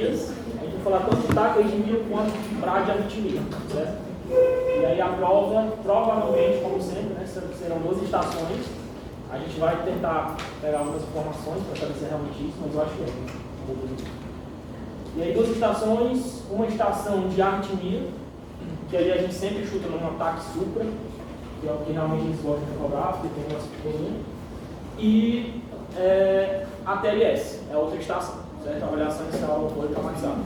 arritmias. A gente vai falar tanto de taquiarritmia quanto de bradiarritmia, certo? E aí a prova, provavelmente, como sempre, né, serão 2 estações. A gente vai tentar pegar algumas informações para saber se é realmente isso, mas eu acho que é. E aí 2 estações, uma estação de arritmia, que ali a gente sempre chuta num ataque supra, que é o que realmente eles gostam de cobrar, porque tem uma coluna. E a TLS, é a outra estação, certo? A avaliação inicial do apoio traumatizado.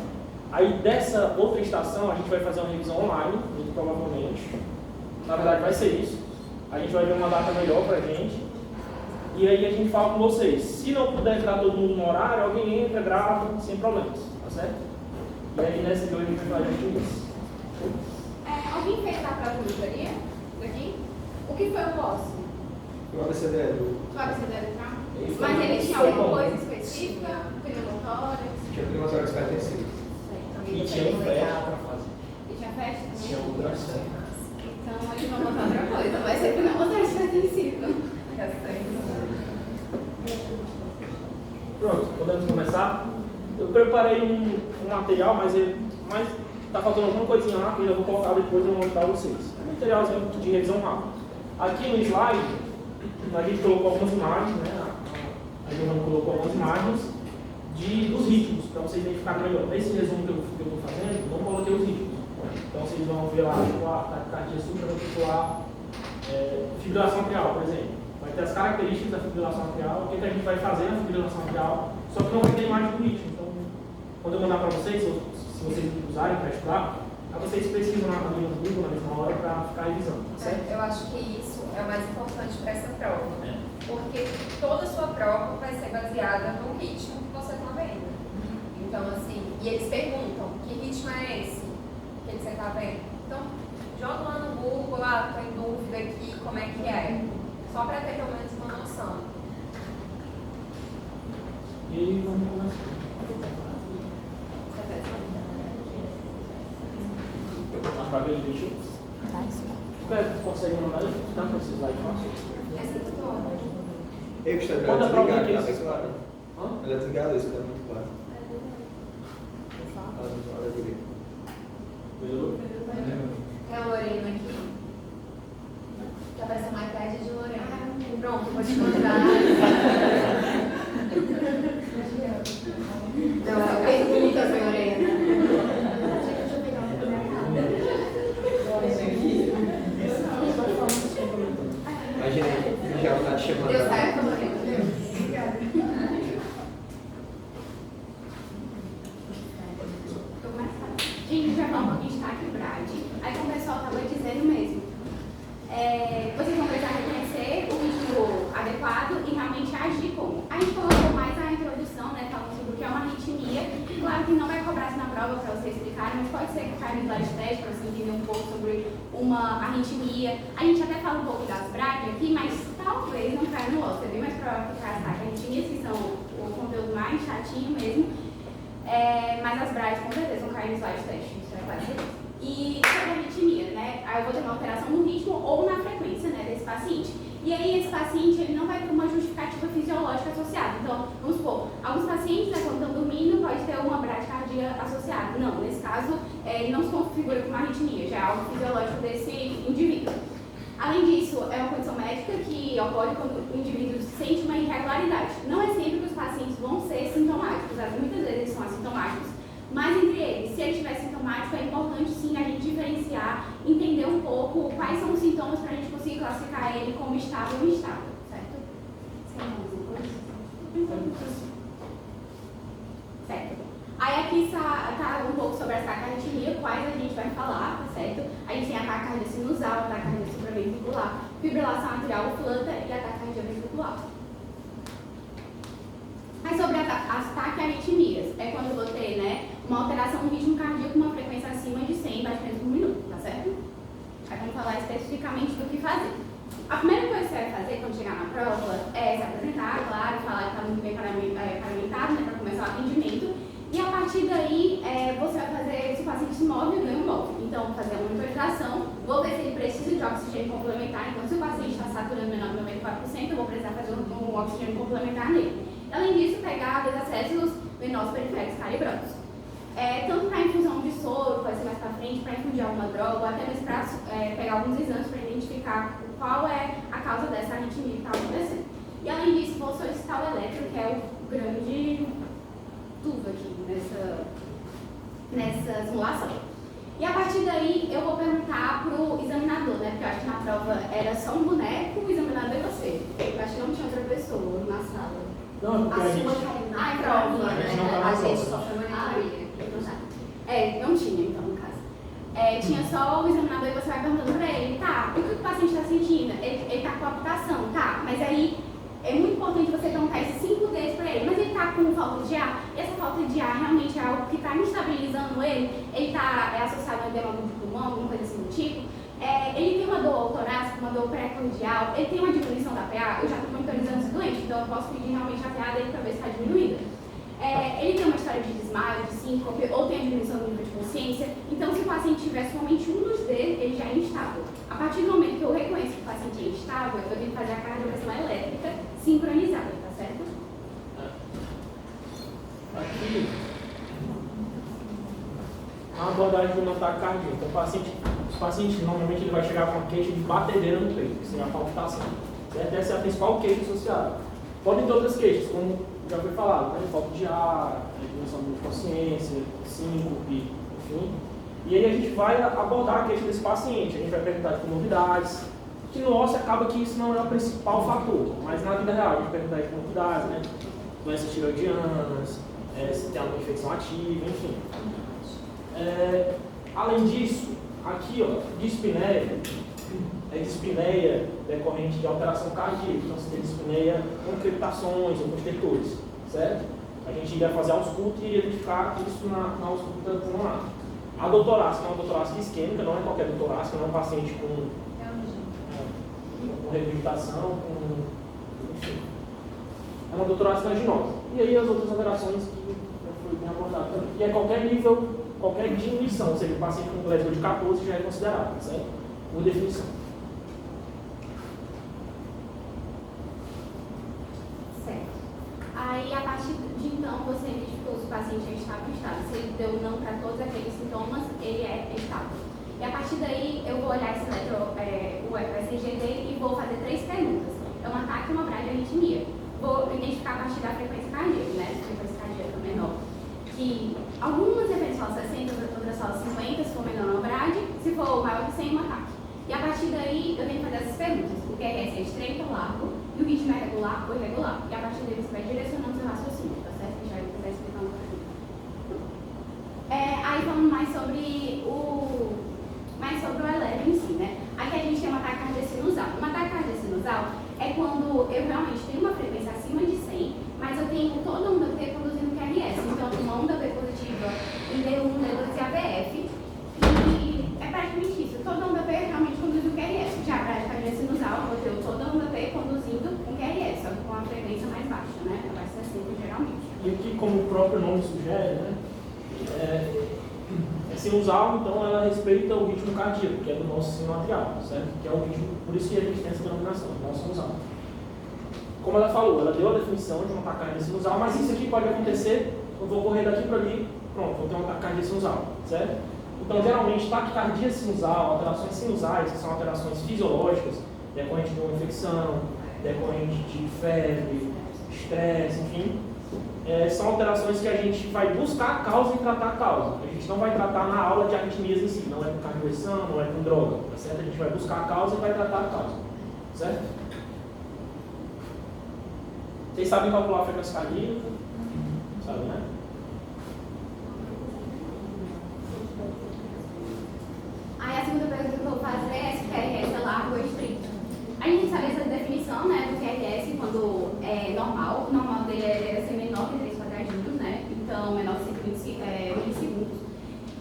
Aí dessa outra estação a gente vai fazer uma revisão online, muito provavelmente. Na verdade vai ser isso. A gente vai ver uma data melhor pra gente. E aí a gente fala com vocês. Se não puder entrar todo mundo no horário, alguém entra, grava, sem problemas, tá certo? E aí nessa de hoje a gente vai fazer isso. Alguém fez a prova de melhoria daqui? O que foi o vosso? O ABCDE. O ABCDE, tá? Mas ele tinha alguma coisa específica? Pneumotórax? Tinha pneumotórax pertensivo. E tinha um festa pra fazer. E tinha festa? Tinha outra festa. Então eles vão botar outra coisa, vai ser pneumotórax pertensivo. Pronto, podemos começar? Eu preparei um material, mas está faltando alguma coisinha lá que eu vou colocar depois e vou mostrar para vocês. É um materialzinho de revisão rápida. Aqui no slide, a gente colocou algumas imagens, né? A Giovana colocou algumas imagens dos ritmos, para vocês identificarem melhor. Nesse resumo que eu estou fazendo, não coloquei os ritmos. Então vocês vão ver lá a taquicardia supraventricular, fibrilação atrial, por exemplo. Vai ter as características da fibrilação atrial, o que a gente vai fazer na fibrilação atrial, só que não vai ter imagem do ritmo. Então, quando eu mandar para vocês, se vocês usarem para estudar, aí vocês pesquisam na Google na mesma hora para ficar revisando, certo? Eu acho que isso é o mais importante para essa prova, porque toda a sua prova vai ser baseada no ritmo que você está vendo. Então, assim, e eles perguntam, que ritmo é esse que você está vendo? Então, joga lá no Google, estou em dúvida aqui, como é que é? Só para ter pelo menos uma noção. E aí, vamos começar. As vagas de bicho. Consegue mandar aí? Tá com esse slide fácil? Essa é toda. Eu que estou Quando a prova desligado, aqui, está bem claro. Ele é desligado, isso está muito claro. Olha aqui. Melhorou? É a Lorena aqui. Já vai ser uma iPad de Lorena. Pronto, vou te mandar. Não, é pergunta, Lorena. Imagina aí, já está te chamando. Deu certo, Lorena? Gente, já falar um pouquinho de taquibrade. Aí como o pessoal estava dizendo mesmo, vocês vão precisar reconhecer o ritmo adequado e realmente agir como. A gente colocou mais a introdução, né, falando sobre o que é uma arritmia. Claro que não vai cobrar isso na prova para vocês explicarem, mas pode ser que caia no slide teste para você entender um pouco sobre uma arritmia. A gente até fala um pouco das bradias aqui, mas talvez não caia no osso. É bem mais provável que caia as taquiarritmias, que são o conteúdo mais chatinho mesmo. Mas as bradias com certeza vão cair no slide teste, isso é quase certeza. E sobre a arritmia, né? Aí eu vou ter uma alteração no ritmo ou na frequência, né, desse paciente. E aí esse paciente ele não vai ter uma justificativa fisiológica associada. Então, vamos supor, alguns pacientes, né, quando estão dormindo, pode ter uma bradicardia associada. Não, nesse caso, ele não se configura como uma arritmia, já é algo fisiológico desse indivíduo. Além disso, é uma condição médica que ocorre quando o indivíduo sente uma irregularidade. Não é sempre que os pacientes vão ser sintomáticos, muitas vezes eles são assintomáticos. Mas entre eles, se ele estiver sintomático, é importante sim a gente diferenciar, entender um pouco quais são os sintomas para a gente conseguir classificar ele como estável ou instável, certo? Certo. Aí aqui está um pouco sobre a taquiarritmia, quais a gente vai falar, tá certo? A gente tem a taquicardia sinusal, a taquicardia supraventricular, fibrilação atrial flanta e a taquicardia ventricular. Mas sobre as taquiarritmias, é quando eu vou ter, né, uma alteração no ritmo cardíaco com uma frequência acima de 100 batimentos por minuto, tá certo? Aí vamos falar especificamente do que fazer. A primeira coisa que você vai fazer quando chegar na prova é se apresentar, claro, falar que está muito bem paramentado, né, para começar o atendimento. E a partir daí, você vai fazer, se o paciente se move, eu ganho um move. Então, fazer a monitorização, vou ver se ele precisa de oxigênio complementar. Então, se o paciente está saturando menor de 94%, eu vou precisar fazer um oxigênio complementar nele. Além disso, pegar desacessos venosos periféricos calibrantes. eventualmente para infundir alguma droga, ou até mesmo para pegar alguns exames para identificar qual é a causa dessa arritmia que está acontecendo. E além disso, vou solicitar o eletro, que é o grande tudo aqui nessa simulação. E a partir daí eu vou perguntar para o examinador, né? Porque eu acho que na prova era só um boneco, o examinador e você. Eu acho que não tinha outra pessoa na sala. Não, porque a gente... Ah, é prova, A gente não tá né? na A gente prova. só foi monitoria. Não tinha, então, no caso. Tinha só o examinador e você vai perguntando pra ele, tá, o que o paciente está sentindo? Ele tá com palpitação, tá, mas aí é muito importante você perguntar esses 5 vezes pra ele, mas ele tá com falta de ar? E essa falta de ar realmente é algo que tá instabilizando ele? Ele tá associado a um edema do pulmão, alguma coisa assim do tipo? Ele tem uma dor torácica, uma dor pré-cordial, ele tem uma diminuição da PA? Eu já estou monitorizando esse doente, então eu posso pedir realmente a PA dele para ver se está diminuída. Ele tem uma história de desmaio, de síncope, ou tem a diminuição do nível de consciência. Então, se o paciente tiver somente um dos D, ele já é instável. A partir do momento que eu reconheço que o paciente é instável, eu tenho que fazer a cardioversão elétrica sincronizada, tá certo? Aqui, a abordagem do ataque cardíaco. Então, o paciente normalmente ele vai chegar com uma queixa de batedeira no peito, que seria a palpitação. Certo? Essa é a principal queixa associada. Podem ter outras queixas, como já foi falado, né? Falta de ar, diminuição de consciência, síncope, enfim. E aí a gente vai abordar a queixa desse paciente, a gente vai perguntar de comorbidades, que no ósseo acaba que isso não é o principal fator, mas na vida real a gente perguntar de comorbidades, né? Doenças tiroidianas, se tem alguma infecção ativa, enfim. Além disso, aqui, ó, dispneia, dispneia decorrente de alteração cardíaca, então se tem dispneia com crepitações ou com estertores, certo? A gente iria fazer ausculta e iria identificar isso na ausculta pulmonar. A doutorácica é uma doutorácica isquêmica, não é qualquer doutorácica, não é um paciente com regurgitação, enfim. É uma doutorácica anginosa. E aí as outras alterações que foi bem abordado também. E é qualquer nível, qualquer diminuição, ou seja, o paciente com lesão de 14 já é considerado, certo? Por definição. Certo. Aí, a partir de então, você identificou se o paciente é estável ou instável. Se ele deu não para todos aqueles sintomas, ele é estável. E a partir daí, eu vou olhar esse o ECG dele e vou fazer 3 perguntas. É um ataque, uma brade e arritmia. Vou identificar a partir da frequência cardíaca, né? Frequência cardíaca menor. Que algumas eventos falam 60, outras falam 50, se for menor uma brade, se for maior que 100, um ataque. E a partir daí, eu tenho que fazer essas perguntas. O QRS é estreito ou largo? E o ritmo é regular ou irregular? E a partir daí, você vai direcionando o seu raciocínio, tá certo? Já vai explicar um pouquinho. Aí vamos mais sobre o eletro em si, né? Aqui a gente tem um ataque cardiosinusal. Um ataque cardiosinusal é quando eu realmente tenho uma frequência acima de 100, mas eu tenho toda onda P conduzindo QRS. Então, uma onda P positiva em D1, D2 e AVF. E é praticamente isso. Toda onda P realmente conduz o QRS. Já a brade cardiosinusal, eu vou ter toda onda P conduzindo com QRS, só que com uma frequência mais baixa, né? Abaixo de 60 geralmente. E aqui, como o próprio nome sugere, né? É sinusal, então ela respeita o ritmo cardíaco, que é do nosso sino atrial, certo? Que é o ritmo, por isso que a gente tem essa denominação, nosso sinusal. Como ela falou, ela deu a definição de um ataque cardíaco sinusal, mas isso aqui pode acontecer, eu vou correr daqui para ali, pronto, vou ter um ataque cardíaco sinusal, certo? Então, geralmente, taquicardia sinusal, alterações sinusais, que são alterações fisiológicas, decorrente de uma infecção, decorrente de febre, estresse, enfim, são alterações que a gente vai buscar a causa e tratar a causa. A gente não vai tratar na aula de arritmias em si, não é com cardioversão, não é com droga, tá certo? A gente vai buscar a causa e vai tratar a causa, certo? Vocês sabem calcular a frequência cardíaca? Sabem, né? Aí a segunda pergunta que eu vou fazer é se o QRS é largo ou estreito. A gente sabe essa definição, né, do QRS quando é normal. O normal dele é ser menor que 3 quadradinhos, né? Então, menor que 120 milissegundos.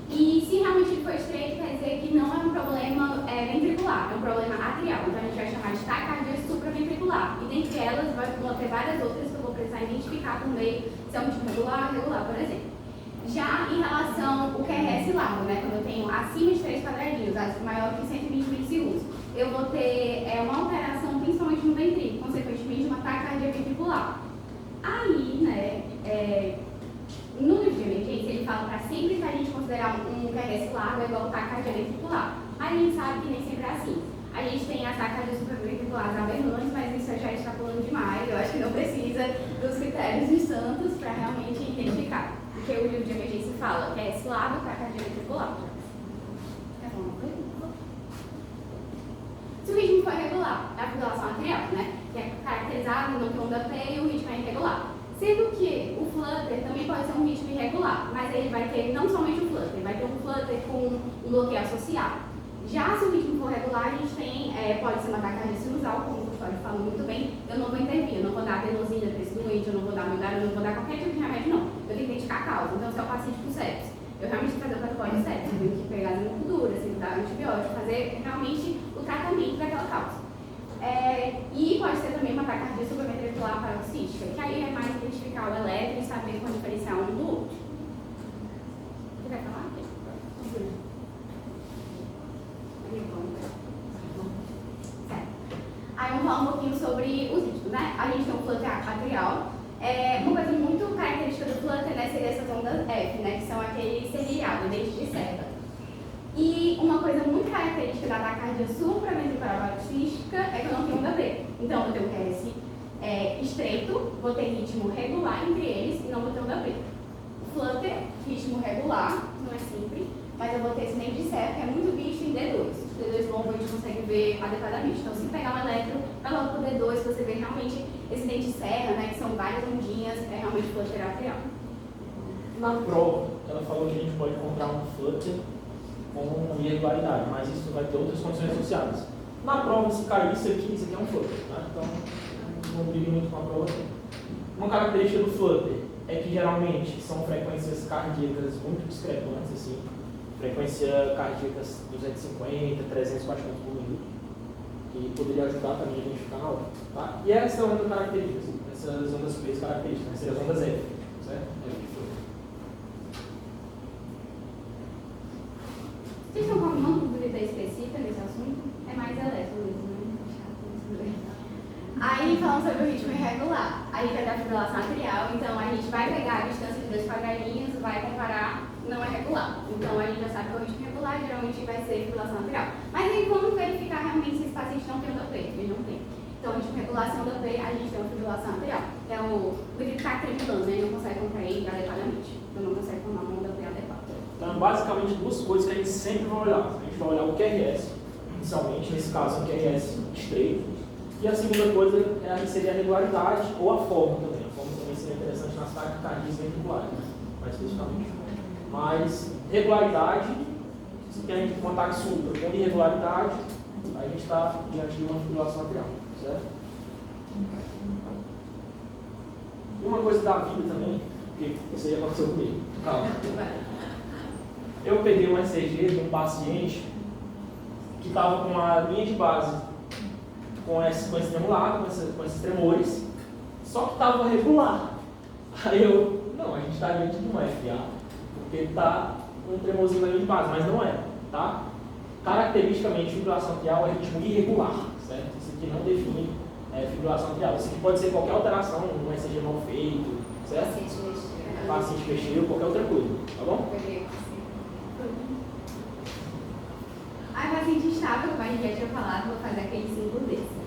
E se realmente ele for estreito, quer dizer que não é um problema ventricular, é um problema atrial. Então, a gente vai chamar de taquicardia supraventricular. E dentre elas, vão ter várias outras que eu vou precisar identificar por meio se é um tipo regular ou irregular, por exemplo. Já em relação ao QRS largo, né, quando eu tenho acima de 3 quadradinhos, maior que 120 milissegundos, eu vou ter uma alteração principalmente no ventrículo, consequentemente uma taquicardia ventricular. Aí, né, no livro de emergência, ele fala para sempre que a gente considerar um QRS largo é igual ao taquicardia ventricular. Mas a gente sabe que nem sempre é assim. A gente tem as taquicardias supraventriculares aberrantes, mas isso já está falando demais. Eu acho que não precisa dos critérios de Santos para realmente identificar. Porque o livro de emergência fala QRS largo, taquicardia ventricular. Se o ritmo for regular, é a fibrilação atrial, né? Que é caracterizado no tom da P e o ritmo é irregular. Sendo que o flutter também pode ser um ritmo irregular, mas ele vai ter não somente o flutter, vai ter um flutter com um bloqueio associado. Já se o ritmo for regular, a gente tem, pode ser uma taquicardia sinusal, como o Custódio falou muito bem, eu não vou intervir, eu não vou dar adenosina para esse doente, eu não vou dar milgar, eu não vou dar qualquer tipo de remédio, não. Eu tenho que identificar a causa. Então, se é o paciente com sepsis, eu realmente tenho que fazer o protocolo de sepsis, eu tenho que pegar as hemoculturas, tenho que dar antibiótico, fazer realmente o tratamento daquela causa. E pode ser também uma taquicardia supraventricular paroxística, que aí é mais identificar o eletro e saber como diferenciar um do outro. Você vai falar? Aí vamos falar um pouquinho sobre os ritmos, né? A gente tem o flutter atrial. Uma coisa muito característica do flutter, né, seria essas ondas F, né, que são aqueles serrilhados, dentes de seta. E uma coisa muito característica da taquicardia supraventricular paroxística é que eu não tenho onda B. Então, eu tenho um QRS estreito, vou ter ritmo regular entre eles e não vou ter onda B. O flutter, ritmo regular, não é sempre, mas eu vou ter esse dente de seta, que é muito visto em D2. D2 longo a gente consegue ver adequadamente. Então, se pegar um eletro, vai logo pro D2, você vê realmente esse dente de serra, né, que são várias ondinhas, é realmente flutter atrial. Na prova, ela falou que a gente pode encontrar um flutter com irregularidade, mas isso vai ter outras condições associadas. Na prova, se cair isso aqui é um flutter, tá? Então, não brigue muito com a prova. Uma característica do flutter é que geralmente são frequências cardíacas muito discrepantes, assim, frequência cardíacas 250, 300 batimentos por minuto, que poderia ajudar também a identificar na hora, tá? E essa é uma das características, essas ondas P características, essas seriam as ondas F, certo? Vocês estão com alguma dúvida específica nesse assunto? É mais elétrico mesmo, né? Aí, falando sobre o ritmo irregular, a gente vai dar a fibrilação atrial, então a gente vai pegar a distância de 2 quadradinhos, vai comparar, não é regular. Então a gente já sabe que o ritmo irregular geralmente vai ser fibrilação atrial. Mas aí vamos verificar realmente se esse paciente não tem onda P, ele não tem. Então, o ritmo irregular sem onda P, a gente tem uma fibrilação atrial. É o que está tremulando, né? Ele não consegue contrair adequadamente, então não consegue formar uma onda P adequada. Então, basicamente, duas coisas que a gente sempre vai olhar. A gente vai olhar o QRS, inicialmente, nesse caso, o QRS estreito. E a segunda coisa seria a regularidade ou a forma também. A forma também seria interessante nas taquicardias ventriculares, né? Mais especificamente. Mas regularidade, se tem um ataque supra com irregularidade, aí a gente está diante de uma fibrilação atrial, certo? E uma coisa da vida também, que isso aí aconteceu comigo. Calma. Eu peguei um ECG de um paciente que estava com uma linha de base com esse tremulado, com esses tremores, só que estava regular. Aí não, a gente está diante de uma FA, porque está com um tremorzinho na linha de base, mas não é, tá? Caracteristicamente, fibrilação atrial é ritmo irregular, certo? Isso aqui não define fibrilação atrial. Isso aqui pode ser qualquer alteração, um ECG mal feito, certo? Paciente mexeu, qualquer outra coisa, tá bom? Aí, paciente estável, como a gente já tinha falado, vou fazer aquele símbolo desse.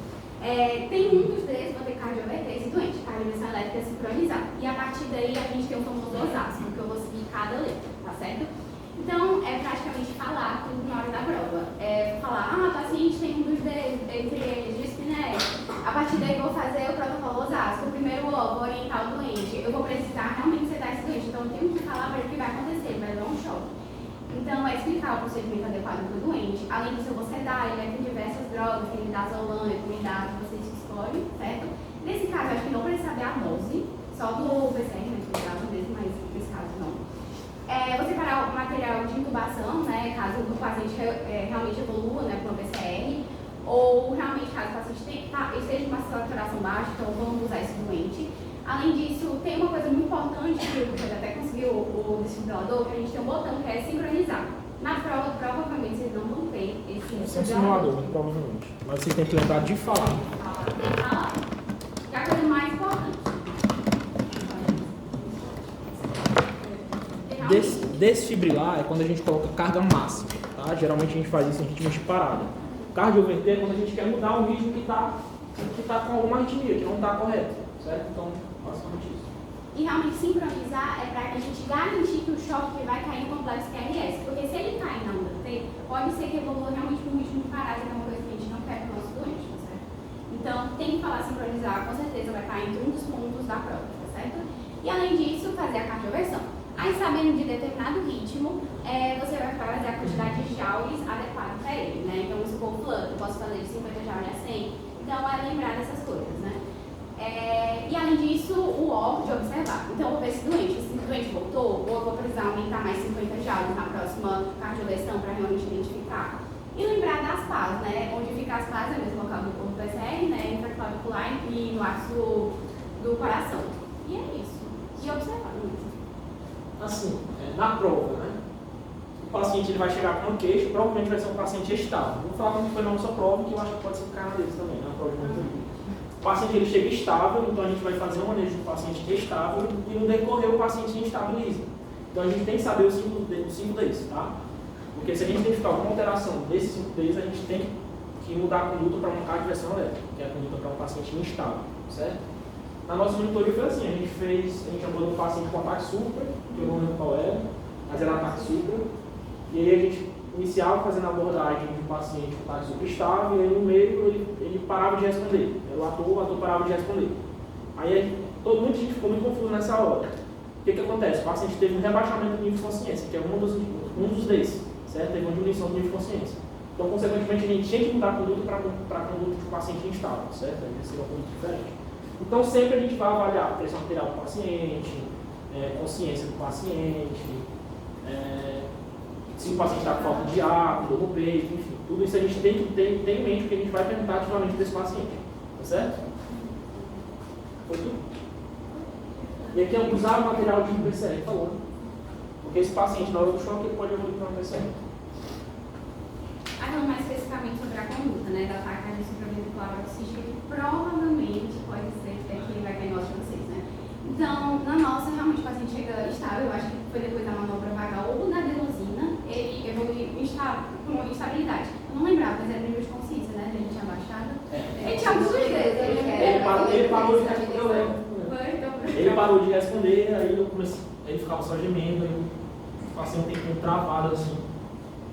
Tem um dos três, vou ter cardioverter esse doente, cardioversão elétrica sincronizada. E a partir daí a gente tem o famoso osasco, que eu vou seguir cada letra, tá certo? Então, é praticamente falar tudo na hora da prova. Falar, paciente tem um dos dedos, entre eles, de espinéia. A partir daí vou fazer o protocolo osasco. Primeiro vou orientar o doente. Eu vou precisar realmente setar esse doente, então eu tenho que falar para ele o que vai acontecer, vai dar um choque. Então, é explicar o procedimento adequado para o doente. Além disso, eu vou sedar, ele vai ter diversas drogas, tem midazolam, equimidado, que vocês escolhem, certo? Nesse caso, eu acho que não precisa saber a dose, só do PCR, né, que eu mesmo, mas nesse caso não. Vou separar o material de intubação, né, caso o paciente realmente evolua, né, para uma PCR, ou realmente caso o paciente esteja com uma saturação baixa, então vamos usar esse doente. Além disso, tem uma coisa muito importante que você até conseguiu o desfibrilador, que a gente tem um botão que é sincronizar. Na prova, provavelmente vocês não vão ter esse desfibrilador. É um simulador, muito provavelmente. Mas você tem que lembrar de falar. Falar. Que é a coisa mais importante. desfibrilar é quando a gente coloca carga máxima, tá? Geralmente a gente faz isso em ritmo de parada. Cardioverter é quando a gente quer mudar um ritmo que está com alguma arritmia, que não está correto, certo? Então, basicamente isso. E realmente sincronizar é para a gente garantir que o choque vai cair no complexo QRS. Porque se ele cair na onda T, pode ser que evolua realmente para um ritmo de parada, que é uma coisa que a gente não quer para o nosso doente, tá certo? Então, tem que falar sincronizar, com certeza vai estar entre um dos pontos da prova, tá certo? E além disso, fazer a cardioversão. Aí, sabendo de determinado ritmo, você vai fazer a quantidade de joules adequada para ele, né? Então, se for fulano, eu posso fazer de 50 joules a 100. Então, é lembrar dessas coisas, né? E além disso, o O de observar. Então, eu vou ver se o doente voltou, ou eu vou precisar aumentar mais 50 joules na próxima cardioversão para realmente identificar. E lembrar das PAs, né? Onde fica as PAs é o mesmo local do corpo PCR, né? Intraclavicular e no axo do coração. E é isso. E observar mesmo. Assim, na prova, né? O paciente ele vai chegar com uma queixa, provavelmente vai ser um paciente estável. Vou falar como foi na nossa prova, que eu acho que pode ser o cara deles também, na prova de monitoria. O paciente ele chega estável, então a gente vai fazer um manejo do paciente que é estável e no decorrer o paciente instabiliza. Então a gente tem que saber os 5 Ds, tá? Porque se a gente identificar alguma alteração desses 5 Ds, a gente tem que mudar a conduta para uma cardioversão elétrica, que é a conduta para um paciente instável, certo? Na nossa monitoria foi assim, a gente abordou um paciente com ataque supra, que eu não lembro qual era, mas era ataque supra, e aí a gente iniciava fazendo a abordagem de um paciente com ataque supra estável, e aí no meio ele parava de responder, era o ator parava de responder. Aí muita gente ficou muito confuso nessa hora. O que acontece? O paciente teve um rebaixamento do nível de consciência, que é um dos desses, certo? Teve uma diminuição do nível de consciência. Então, consequentemente, a gente tinha que mudar a conduta para a conduta de um paciente instável, certo? A gente seria uma conduta diferente. Então, sempre a gente vai avaliar a pressão arterial do paciente, consciência do paciente, se o paciente está com falta de ar, dor no peito, enfim. Tudo isso a gente tem que ter em mente, porque a gente vai perguntar ativamente desse paciente. Tá certo? Foi tudo. E aqui é usar o material de PCR, falou. Porque esse paciente, na hora do choque, ele pode evoluir para uma PCR. Falando mais especificamente sobre a conduta, né, da taxa supraventricular oxígena, que provavelmente pode ser que vai cair em nós de vocês, né? Então, na nossa, realmente o paciente chega estável, eu acho que foi depois da manobra vagal ou da adenosina, ele evoluiu com instabilidade. Eu não lembrava, mas era nível de consciência, né? A gente tinha baixado. Ele tinha alguns vezes. Ele parou de responder, eu lembro. Ele parou de responder, aí ele ficava só gemendo, aí o paciente tem que ir travado assim.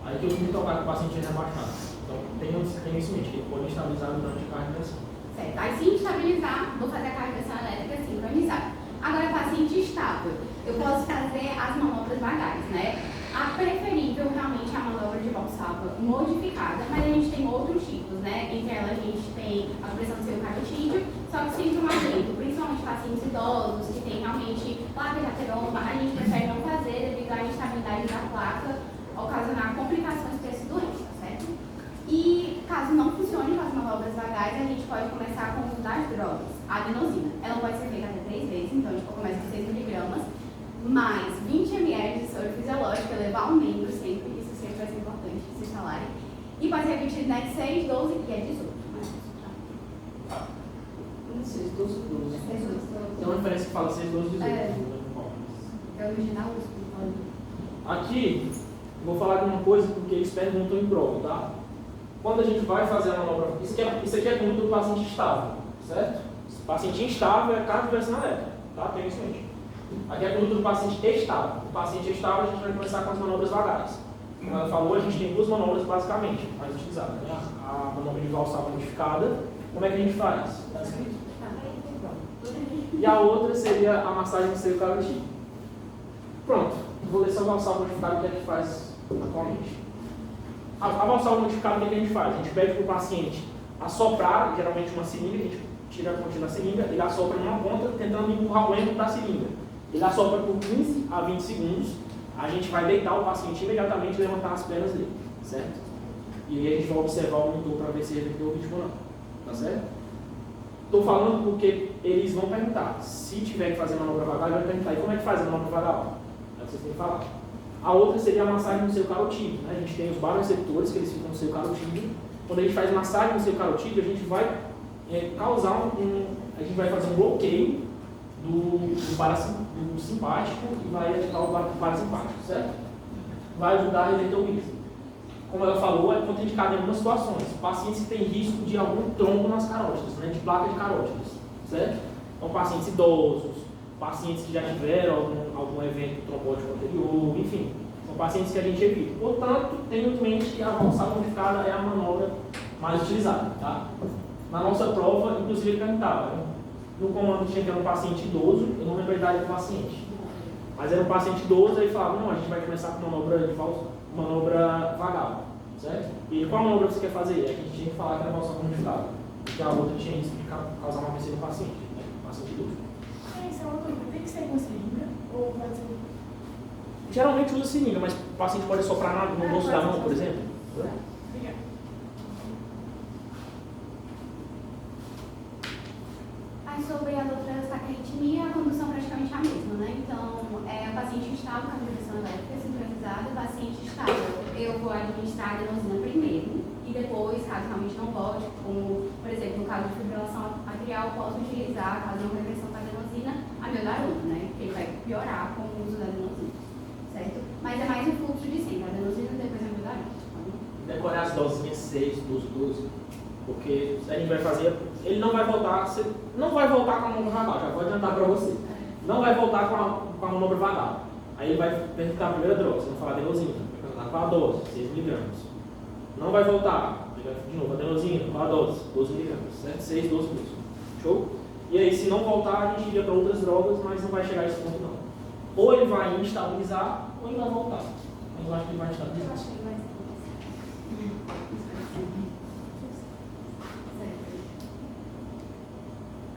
Aí que eu fui tocar que o paciente era rebaixado. Então, tem isso em mente, que ele pode estabilizar durante a cardioversão. Certo. Aí, se estabilizar, vou fazer a cardioversão elétrica sincronizada. Agora, paciente estável, eu posso fazer as manobras vagais, né? A preferível, realmente, é a manobra de Valsalva modificada, mas a gente tem outros tipos, né? Entre elas, a gente tem a pressão do seu carotídeo, só que sem mais lento, principalmente pacientes idosos, que tem realmente placa de ateroma, a gente prefere não fazer devido à instabilidade da placa, ocasionar complicações para esse doente, tá certo? E caso não funcione com as manobras vagais, a gente pode começar com o uso das drogas. A adenosina, ela pode ser feita até 3 vezes, então a gente começa com 6 mg, mais 20 ml de soro fisiológico, levar ao membro sempre, isso sempre vai ser importante se instalarem. E pode ser repetido de 6, 12 e 18. Não sei, 12. Tem uma referência que fala 6, 12, 18. É o original, aqui, vou falar de uma coisa porque eles perguntam em prova, tá? Quando a gente vai fazer a manobra, isso aqui é a conduta do paciente estável, certo? O paciente instável é cardioversão elétrica, tá? Tem isso em mente. Aqui é a conduta do paciente estável. O paciente estável, a gente vai começar com as manobras vagais. Como ela falou, a gente tem 2 manobras basicamente mais utilizadas, né? A manobra de Valsalva modificada. Como é que a gente faz? Está escrito? E a outra seria a massagem do seio carotídeo. Pronto. Vou ler só a Valsalva modificada, o que é que faz atualmente. A Valsalva modificada, o que a gente faz? A gente pede para o paciente assoprar, geralmente uma seringa, a gente tira a pontinha da seringa, ele assopra numa ponta, tentando empurrar o êmbolo da seringa. Ele assopra por 15 a 20 segundos, a gente vai deitar o paciente imediatamente e levantar as pernas dele, certo? E aí a gente vai observar o monitor para ver se reverteu o ritmo ou não, tá certo? Estou falando porque eles vão perguntar, se tiver que fazer manobra vagal, ele vai perguntar, e como é que faz a manobra vagal? É o que vocês têm que falar. A outra seria a massagem no seu carotídeo, né? A gente tem os baroreceptores, que eles ficam no seu carotídeo. Quando a gente faz massagem no seu carotídeo, a gente vai causar a gente vai fazer um bloqueio do simpático e vai ativar o parasimpático, certo? Vai ajudar a reverter o risco. Como ela falou, é contraindicado em algumas situações. Pacientes que têm risco de algum trombo nas carótidas, né, de placa de carótidas, certo? Então, pacientes idosos, pacientes que já tiveram algum evento trombótico anterior, enfim, são pacientes que a gente evita. Portanto, tenha em mente que a valsada modificada é a manobra mais utilizada, tá? Na nossa prova, inclusive, ele perguntava, né? No comando tinha que era um paciente idoso, eu não lembro a idade do paciente, mas era um paciente idoso, aí falava, não, a gente vai começar com manobra vagal, certo? E qual manobra você quer fazer? Aí a gente tinha que falar que era valsada modificada, porque a outra tinha isso de causar uma AVC no paciente, né? Paciente idoso. Isso é uma coisa, tem que ser com seringa ou pode ser? Geralmente usa seringa, mas o paciente pode soprar no bolso da mão, por exemplo. Obrigada. Aí sobre as outras taquiarritmia, a condução é praticamente a mesma, né? Então, o paciente estável com a direção elétrica sincronizada, o paciente estável, eu vou administrar a adenosina primeiro e depois, caso realmente não volte, como, por exemplo, no caso de fibrilação atrial, posso utilizar, caso não regressão com a adenosina, a amiodarona, né? Porque ele vai piorar com o uso da adenosina, certo? Mas é mais um fluxo de sempre, a adenosina depois a amiodarona. Decorar as dosinhas 6, 12, 12, porque a gente vai fazer, ele não vai voltar, você não vai voltar com a manobra vagal, já vou adiantar para você. Não vai voltar com a manobra vagal. Aí ele vai perguntar a primeira droga, você vai falar adenosina, vai perguntar qual a dose, 6 mg. Não vai voltar, de novo, adenosina, qual a dose, 12 mg, certo? 6, 12 mg. Show? E aí, se não voltar, a gente iria para outras drogas, mas não vai chegar a esse ponto não. Ou ele vai instabilizar, ou ele vai voltar. Mas eu acho que ele vai instabilizar. Eu acho que ele vai ser.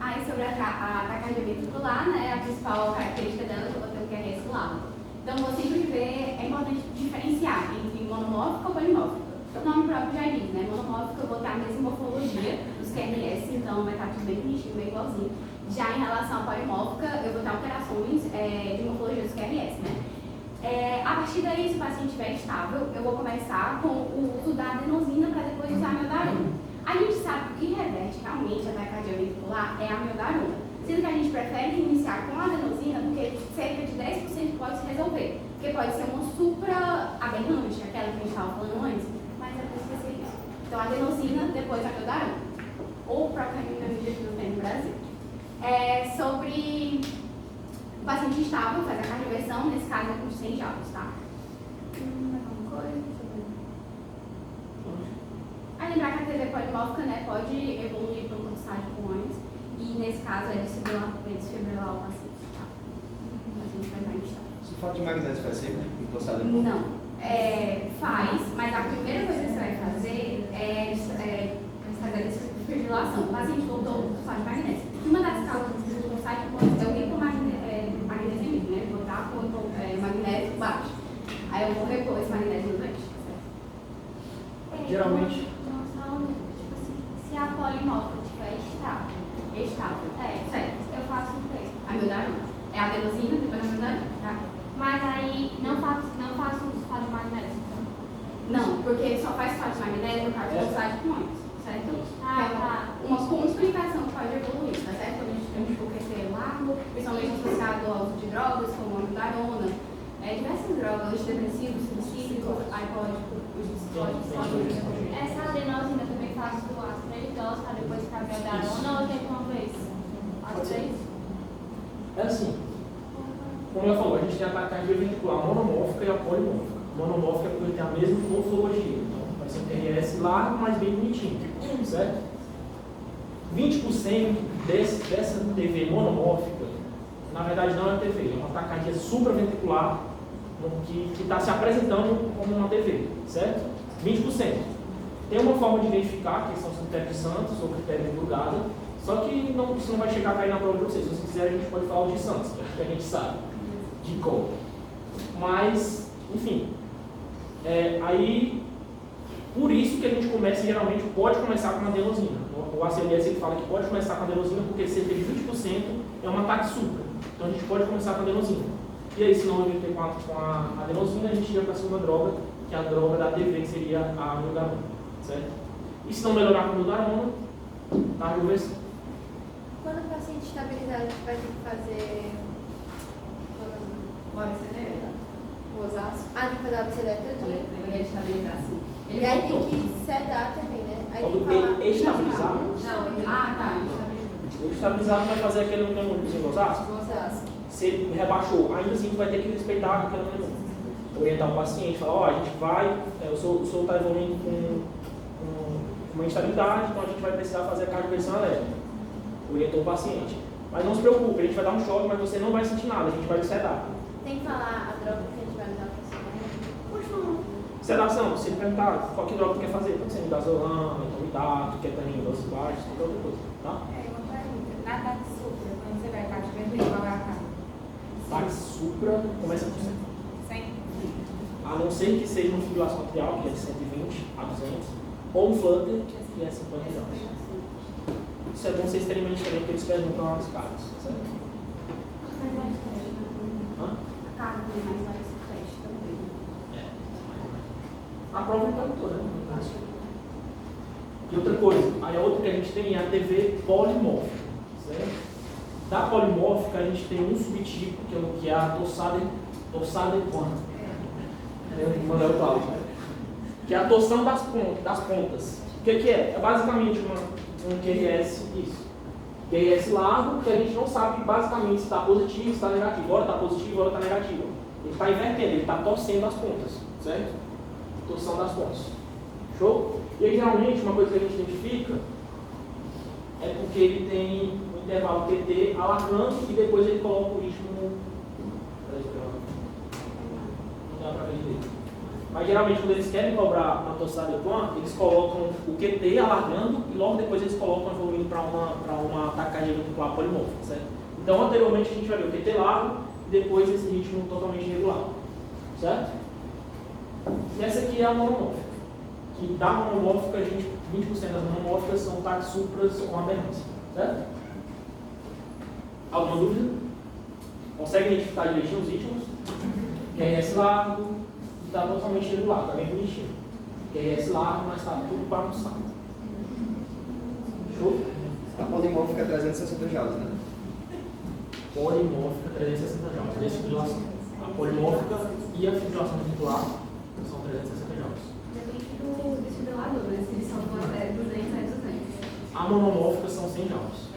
Aí sobre a taquicardia ventricular, né, a principal característica dela é que eu vou ter o QRS lado. Então, vou sempre ver, é importante diferenciar entre monomórfica ou polimórfica. O nome próprio já diz, né, monomórfica eu vou ter a mesma morfologia dos QRS, então vai estar tudo bem bonitinho, bem igualzinho. Já em relação à polimórfica, eu vou ter alterações de morfologia dos QRS, né. A partir daí, se o paciente estiver estável, eu vou começar com o uso da adenosina para depois usar a amiodarona. A gente sabe que o que reverte realmente a taquicardia ventricular é a amiodarona, sendo que a gente prefere iniciar com a adenosina porque cerca de 10% pode se resolver, porque pode ser uma supra-aberrante, aquela que a gente estava falando antes, mas é por isso que vai ser isso. Então, a adenosina, depois a amiodarona, ou o próprio aminamida que não tem no Brasil. Sobre o paciente estável, faz a cardioversão, nesse caso é com 100 joules, tá? Alguma coisa? A lembrar que a TV polimórfica, né, pode evoluir para um estágio antes, e nesse caso é desfibrilar o paciente, tá? O paciente vai estar em estágio. Sulfato de magnésio faz sempre encostado? Não, faz, mas a primeira coisa que você vai fazer é fazer a desfibrilação. O paciente voltou do sulfato de magnésio. Uma das causas do sulfato é o hipomagnésio, né? Voltar com magnésio baixo. Aí eu vou repor esse magnésio no doente. Geralmente. Tipo assim, se a polimórfica estiver estável, certo, eu faço o quê? Amiodarona. É a adenosina, depois a amiodarona, tá? Mas aí não faço sulfato de magnésio, então? Não, porque só faz sulfato de magnésio no caso de sulfato com antes, certo? Tá. Uma complicação que pode evoluir, tá certo? Quando a gente for crescer largo, principalmente associado ao uso de drogas, como a amiodarona, diversas drogas, antidepressivos, suicídicos, aí pode Essa adenosina também faço as 3 doses para depois ficar amiodarona ou tem uma vez? As 3? É assim, como ela falou, a gente tem a taquicardia ventricular monomórfica e a polimórfica. Monomórfica é porque tem a mesma morfologia, então vai ser um TRS largo, mas bem bonitinho, certo? 20% dessa TV monomórfica, na verdade não é uma TV, é uma taquicardia supraventricular que está se apresentando como uma TV, certo? 20%. Tem uma forma de identificar, que são os critérios de Santos ou critério de Brugada, só que isso não vai chegar a cair na prova de vocês. Se vocês quiserem, a gente pode falar o de Santos, que a gente sabe, de cor. Mas, enfim, aí, por isso que a gente começa, geralmente, pode começar com a adenosina. O ACLS ele fala que pode começar com a adenosina porque cerca de 20% é um ataque supra. Então a gente pode começar com a adenosina. E aí, se não ter com a adenosina, a gente ia para a segunda droga, que é a droga da TV, que seria a amiodarona, certo? E se não melhorar com a amiodarona, tá a reversão. Quando o paciente estabilizado, a gente vai ter que fazer Bora ser o osasco. Ah, tem que fazer a bicicleta Ele todinha. vai estabilizar assim. E aí tem que sedar também, né? Aí tem Quando que falar. ele estabilizar, Não, tá. o estabilizado vai fazer aquele mnemozinho osasco. Osasco. Se ele rebaixou, ainda assim vai ter que respeitar aquele mnemônio. Orientar o paciente, falar, ó, a gente vai, o senhor está evoluindo com uma instabilidade, então a gente vai precisar fazer a cardioversão elétrica. Orientou o paciente. Mas não se preocupe, a gente vai dar um choque, mas você não vai sentir nada, a gente vai lhe sedar. Tem que falar a droga que a gente vai usar pra sedar. Sedação, se ele perguntar qual que droga tu quer fazer, pode ser midazolam, metomidato, ketamina, doce baixo, qualquer outra coisa, tá? Uma pergunta. Na data supra, quando você vai parte vermelha, qual é a carga? Tax supra começa com 100. 100? A não ser que seja uma fibrilação atrial, que é de 120 a 200, ou um flutter, que é 50 graus. Isso é bom vocês terem em mente também, porque eles perguntam lá nos caras, certo? Hã? A carga tem mais vários testes também. A prova não perguntou, né? E outra coisa, aí a outra que a gente tem é a TV polimórfica, certo? Da polimórfica a gente tem um subtipo, que é a tossada equana. Manuel Cláudio, que é a torção das pontas. O que é? É basicamente um QRS, isso. QRS largo, que a gente não sabe basicamente se está positivo, se está negativo. Ora está positivo, ora está negativo. Ele está invertendo, ele está torcendo as pontas, certo? Torção das pontas. Show? E aí, geralmente, uma coisa que a gente identifica é porque ele tem um intervalo TT alargando e depois ele coloca o ritmo. Não dá para ver direito. Mas geralmente, quando eles querem cobrar uma tossada equana, eles colocam o QT alargando e logo depois eles colocam evoluindo para uma taquicardia ventricular polimórfica, certo? Então, anteriormente, a gente vai ver o QT largo e depois esse ritmo totalmente irregular, certo? E essa aqui é a monomórfica. Que da monomórfica, 20% das monomórficas são taxupras com aberrância, certo? Alguma dúvida? Consegue identificar direitinho os ritmos? QRS largo, está totalmente irregular, está bem bonitinho. QRS largo, mas está tudo bagunçado. Show? A polimórfica é 360 joules, né? Polimórfica 360 joules, desfibrilação. A polimórfica e a fibrilação ventricular são 360 joules. Depende do desfibrilador, né? Se eles são 200, é 200. A monomórfica são 100 joules.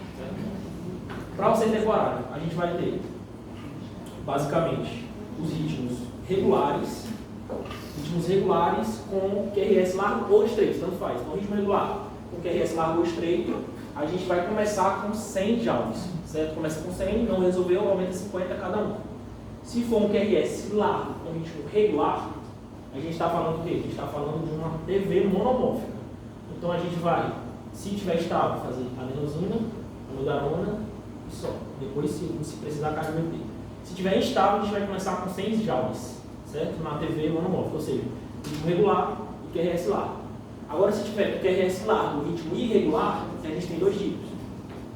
Para você decorar, a gente vai ter basicamente os ritmos regulares com QRS largo ou estreito, tanto faz. Então, ritmo regular com QRS largo ou estreito, a gente vai começar com 100 joules, certo? Começa com 100, não resolveu, aumenta 50 cada um. Se for um QRS largo com ritmo regular, a gente está falando do quê? A gente está falando de uma TV monomórfica. Então, a gente vai, se tiver estável, fazer adenosina, amiodarona e só. Depois, se precisar, cardiometria. Se tiver instável, a gente vai começar com 100 joules, certo? Na TV monomórfica, ou seja, ritmo regular e QRS largo. Agora, se tiver QRS largo e ritmo irregular, a gente tem dois tipos.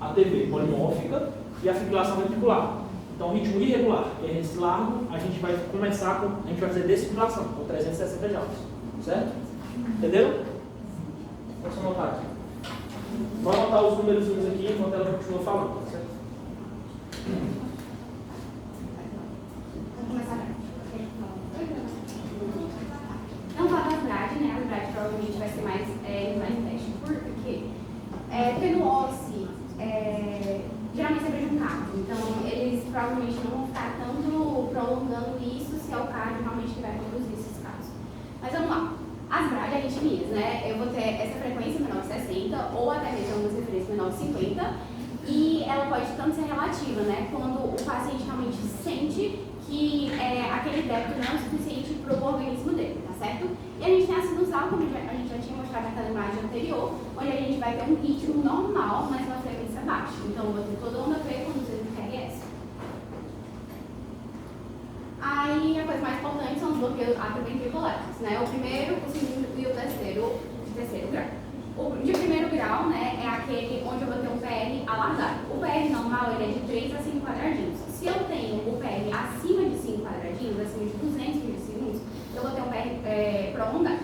A TV polimórfica e a fibrilação ventricular. Então, ritmo irregular, QRS largo, a gente vai começar com, a gente vai fazer desfibrilação, com 360 joules, certo? Entenderam? Vamos anotar aqui. Vamos anotar os números aqui enquanto ela continua falando, certo? Vamos começar. Não fala das grades, né? As grades provavelmente vai ser mais teste. Por quê? Porque no OSCE, geralmente você vejo um carro. Então, eles provavelmente não vão ficar tanto prolongando isso se é o cardio realmente que vai conduzir esses casos. Mas vamos lá. As grades arritmias, né? Eu vou ter essa frequência menor de 60 ou até mesmo algumas referências menor de 50. E ela pode tanto ser relativa, né? Quando o paciente realmente sente que aquele débito não é o suficiente para o organismo dele, tá certo? E a gente tem a sinusal, como a gente já tinha mostrado naquela imagem anterior, onde a gente vai ter um ritmo normal, mas uma frequência baixa. Então, eu vou ter toda onda P conduzindo no QRS. Aí, a coisa mais importante são os bloqueios atrioventriculares, né? O primeiro, o segundo e o terceiro grau. O de primeiro grau, né, é aquele onde eu vou ter um PR alargado. O PR normal, ele é de 3 a 5 quadradinhos. Se eu tenho o PR acima de 5 quadradinhos, acima de 200 milissegundos, eu vou ter um PR prolongado.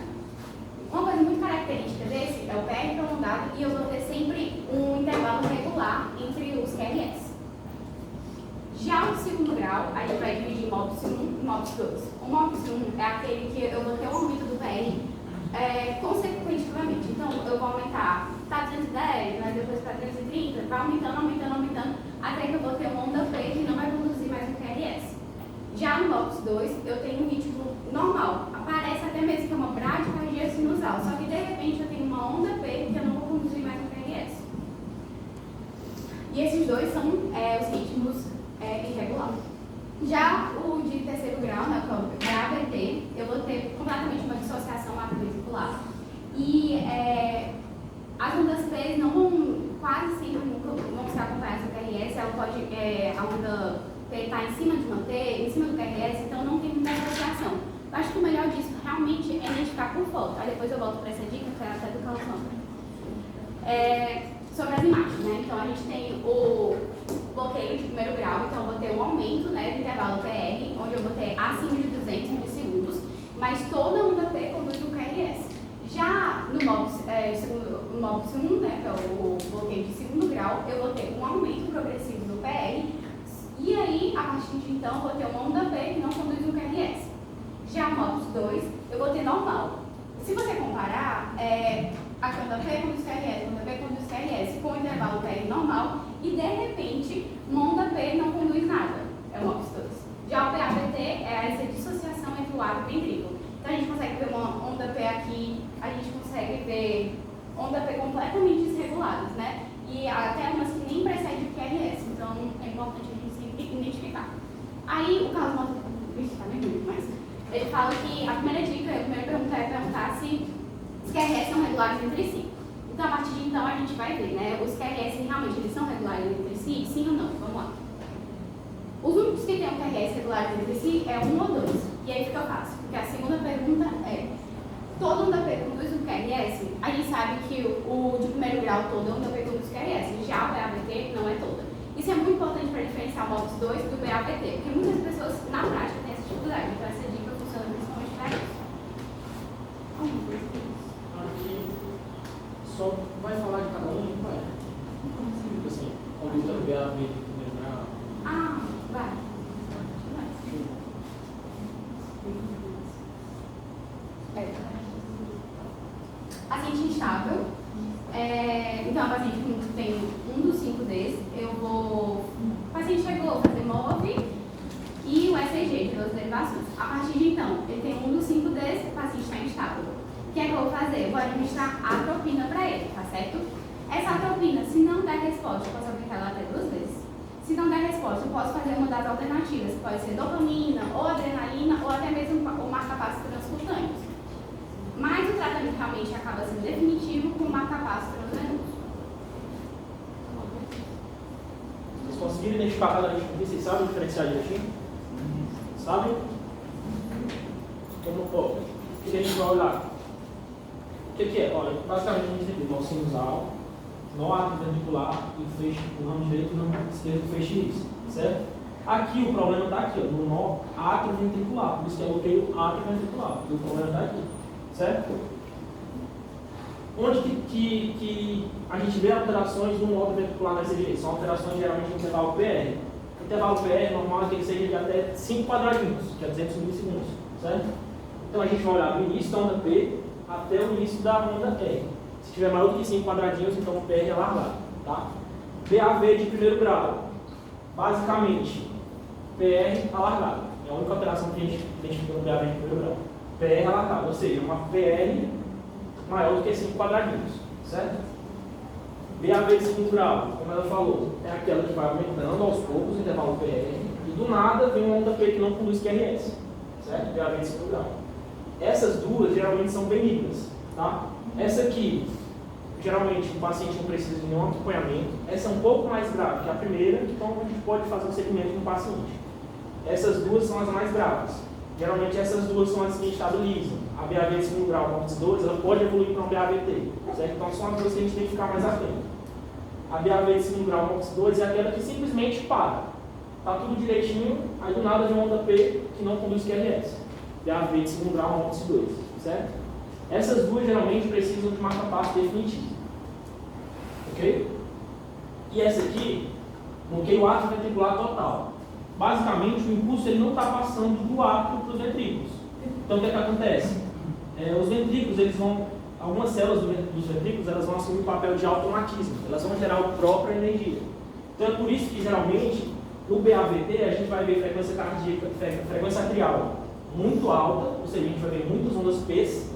Uma coisa muito característica desse é o PR prolongado e eu vou ter sempre um intervalo regular entre segundo grau, a gente vai dividir em MOPS 1 e MOPS 2. O MOPS 1 é aquele que eu vou ter um aumento do PR consecutivamente. Então, eu vou aumentar para 310, mas depois para 330, vai aumentando, até que eu vou ter uma onda P que não vai conduzir mais o QRS. Já no MOPS 2, eu tenho um ritmo normal. Parece até mesmo que é uma bradicardia sinusal, só que de repente eu tenho uma onda P que eu não vou conduzir mais o QRS. E esses dois são os ritmos irregulares. Já o de terceiro grau, né, que é a AVT, eu vou ter completamente uma dissociação atricular. E as ondas P não vão, quase sempre vão ser acompanhadas do QRS, ela pode, a onda P está em cima de uma T, em cima do QRS, então não tem muita associação. Eu acho que o melhor disso realmente é identificar por foto. Aí depois eu volto para essa dica, que é até do calção. Sobre as imagens, né? Então a gente tem o bloqueio de primeiro grau, então eu vou ter um aumento, né, do intervalo PR, onde eu vou ter acima de 200 milissegundos, mas toda onda P conduz o QRS. Já no MOPS 1, né, que é o bloqueio de segundo grau, eu vou ter um aumento progressivo do PR, e aí, a partir de então, eu vou ter uma onda P que não conduz o QRS. Já no MOPS 2, eu vou ter normal. Se você comparar, a onda P conduz QRS, onda P conduz QRS, com o intervalo PR normal, e de repente, uma onda P não conduz nada. É o MOPS 2. Já o PAVT é essa dissociação entre o átrio e o ventrículo. Então a gente consegue ver uma onda P aqui, a gente consegue ver onda P completamente desreguladas, né? E até umas que nem precedem o QRS, então é importante a gente sempre identificar. Aí o Carlos Mota, tá meio ruim, mas ele fala que a primeira dica, a primeira pergunta é perguntar se os QRS são regulares entre si. Então a partir de então a gente vai ver, né? Os QRS realmente eles são regulares entre si, sim ou não? Vamos lá. Os únicos que têm um QRS regulares entre si é 1 ou 2. E aí fica fácil, porque a segunda pergunta é: toda onda P conduz o QRS? A gente sabe que o de primeiro grau toda onda P conduz o QRS, já o BAVT não é toda. Isso é muito importante para diferenciar o MOPS 2 do BAVT, porque muitas pessoas na prática têm essa dificuldade, então essa dica funciona principalmente para isso. Aqui só vai falar de cada um, não vai? Tipo assim, auditando o BAV de primeiro grau. Ah, vai. Paciente instável. Então, a paciente tem um dos 5Ds. O paciente chegou a fazer MOV e o ECG, de 12 derivações. A partir de então, ele tem um dos 5Ds, o paciente está instável. O que é que eu vou fazer? Eu vou administrar atropina para ele, tá certo? Essa atropina, se não der resposta, eu posso aplicar ela até 2 vezes. Se não der resposta, eu posso fazer uma das alternativas, que pode ser dopamina, ou adrenalina, ou até mesmo o marca-passo transcutâneo. Mas o tratamento realmente acaba sendo definitivo com o marca-passo transvenoso. Vocês conseguiram identificar cada ritmo aqui? Vocês sabem diferenciar direitinho? Sabem? O que a gente vai olhar? O que é? Olha, basicamente a gente tem nó sinusal, nó atrioventricular e feixe, o ramo direito e o ramo esquerdo feixe isso, certo? Aqui o problema está aqui, ó, no nó atrioventricular, por isso que é o bloqueio atrioventricular, o problema está aqui, certo? Onde que a gente vê alterações no nó atrioventricular na ECG? São alterações geralmente no intervalo PR. O intervalo PR normal é que ele seja de até 5 quadradinhos, que é 200 milissegundos, certo? Então a gente vai olhar do início da onda P até o início da onda R. Se tiver maior do que 5 quadradinhos, então o PR é largado, tá? BAV de primeiro grau, basicamente, PR alargado. É a única alteração que a gente identifica no BAV de primeiro grau. PR alargado, ou seja, uma PR maior do que 5 quadradinhos, certo? BAV de segundo grau, como ela falou, é aquela que vai aumentando aos poucos o intervalo PR e do nada vem uma onda P que não conduz QRS, certo? BAV de segundo grau. Essas duas geralmente são benignas, tá? Essa aqui, geralmente o paciente não precisa de nenhum acompanhamento. Essa é um pouco mais grave que a primeira, então a gente pode fazer um segmento com o paciente. Essas duas são as mais graves. Geralmente essas duas são as que estabilizam. A BAV de segundo grau, MOPS 2, ela pode evoluir para um BAVT, certo? Então são as duas que a gente tem que ficar mais atento. A BAV de segundo grau, MOPS 2, é aquela que simplesmente para. Tá tudo direitinho, aí do nada vem uma onda P que não conduz QRS. BAV de segundo grau, MOPS 2, certo? Essas duas geralmente precisam de marca-passo definitivo. Ok? E essa aqui, bloqueio atrioventricular total. basicamente o impulso ele não está passando do átrio para os ventrículos. Então o que é que acontece? Os ventrículos, eles vão, algumas células dos ventrículos, elas vão assumir o papel de automatismo, elas vão gerar a própria energia. Então é por isso que geralmente no BAVT a gente vai ver frequência cardíaca, frequência atrial muito alta, ou seja, a gente vai ver muitas ondas P's,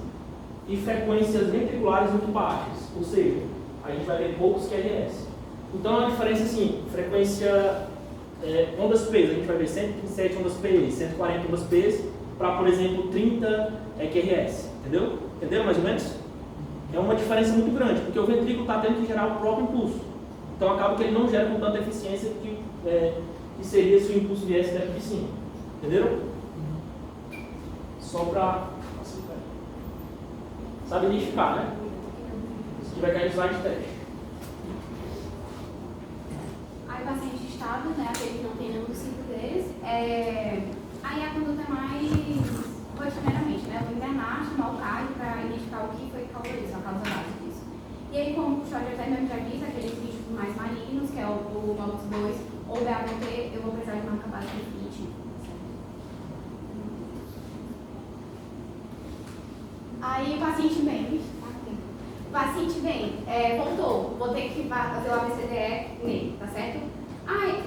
e frequências ventriculares muito baixas, ou seja, a gente vai ver poucos QRS. Então a diferença assim, frequência ondas P's, a gente vai ver 127 ondas P, 140 ondas P's, para, por exemplo, 30 QRS, entendeu? Entenderam mais ou menos? É uma diferença muito grande, porque o ventrículo está tendo que gerar o próprio impulso. Então acaba que ele não gera com tanta eficiência que seria se o impulso viesse daqui de cima. Entenderam? Só para facilitar. Sabe identificar, né? Se tiver cair no slide teste. Aí o paciente estável, né, aquele que não tem nenhum dos 5 deles, aí a conduta é mais rotineiramente, né? Eu vou internar, chamar o cardio para identificar o que foi que causou isso, a causa base disso. E aí, como o Jorge até mesmo já disse, aqueles bichos mais malignos, que é o Modus 2 ou o BAVT, eu vou precisar de marca base de ritmo. Aí o paciente vem, voltou, vou ter que fazer o ABCDE nele, tá certo?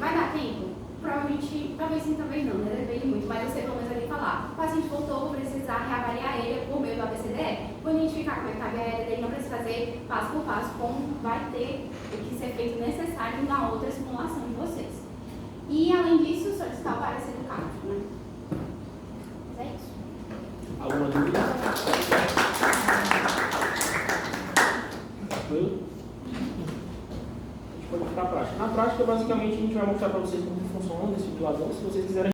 Vai dar tempo? Provavelmente, talvez sim, talvez não, né? Depende muito, mas eu sei pelo menos ali falar. O paciente voltou, vou precisar reavaliar ele por meio do ABCDE, vou identificar como é que está a BR dele, não precisa fazer passo por passo, como vai ter que ser feito necessário na outra simulação de vocês. E além disso, solicitar o parecer do cardio, né? Mas é isso. Alguma dúvida? Tranquilo? A gente pode ir para a prática. Na prática, basicamente, a gente vai mostrar para vocês como funciona esse ventilador. Se vocês quiserem